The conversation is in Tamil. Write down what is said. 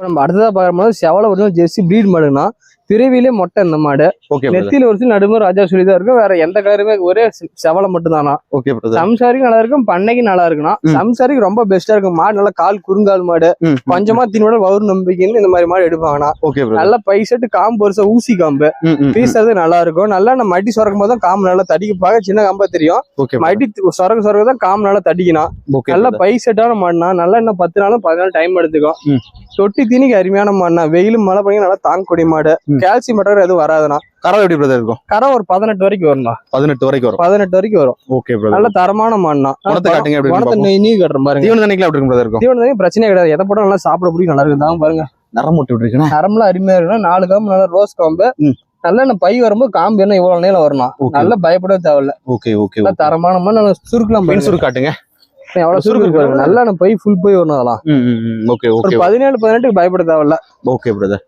நம்ம அடுத்ததா பார்க்கும்போது செவல ஒரிஜினல் ஜெர்சி பிரீட் மாடுனா பிறவிலே மொட்டை இந்த மாடு. நெத்தியில ஒரு சில நடுமை ராஜா சொல்லிதான் இருக்கும். வேற எந்த காருமே ஒரே செவலை மட்டும் தானா. சம்சாரிக்கும் நல்லா இருக்கும், பண்ணைக்கு நல்லா இருக்குன்னா. சம்சாரிக்கு ரொம்ப பெஸ்டா இருக்கும். மாடு நல்லா கால் குறுங்கால் மாடு, கொஞ்சமா தினோட வவுறு நம்பிக்கைன்னு இந்த மாதிரி மாடு எடுப்பாங்கண்ணா. நல்லா பைசெட்டு காம்பு வருஷம் ஊசி காம்பு பீசறது நல்லா இருக்கும். நல்லா நம்ம மட்டி சொரக்கும் போது தான் காம்பு நல்லா தடிக்க சின்ன காம்பா தெரியும். மட்டி சொரக்க தான் காம்பு நல்லா தடிக்கணும். நல்லா பைசெட்டான மாடுனா நல்லா இன்னும் 10 நாளும் 14 நாள் டைம் எடுத்துக்கும். தொட்டி தீனிக்கு அருமையான மாடுனா. வெயிலும் மழை பண்ணி நல்லா தாங்கக்கூடிய மாடு. கால்சியம் மட்டும் எதுவும் வராதுண்ணா. கரை எப்படி பிரதர் இருக்கும்? கரை ஒரு 18 வரைக்கும் வரும்ண்ணா. 18 வரைக்கும் வரும். 18 வரைக்கும் வரும். Okay brother. நல்ல தரமான மாடுனா. நீ கட்டுற பாருங்க. தீவன தண்ணிக்கு எப்படி இருக்கும் பிரதர் இருக்கும்? தீவன தண்ணி பிரச்சனை கிடையாது. எதை போட்டா நல்லா சாப்பிட பிடிக்கும், நல்லா இருக்கும். பாருங்க நரம் முட்டி விட்டுருக்குண்ணா. நரம்லாம் அருமையா இருக்குன்னா 4 காம்பு நல்லா ரோஸ் காம்பு. நல்லா நம்ம பை வரும்போது காம்பு என்ன இவ்வளவு நேரம் வரணும். நல்லா பயப்படவே தேவையில்ல. Okay okay. தரமான மாதிரி நல்லா சுருக்கலாம். சுருக்கு காட்டுங்க. எவ்வளவு சுருக்கு நல்லா நம்ம பை ஃபுல் பை வரணும். அதெல்லாம் ஓகே ஓகே. 17 18 பயப்பட தேவையில்ல. Okay brother.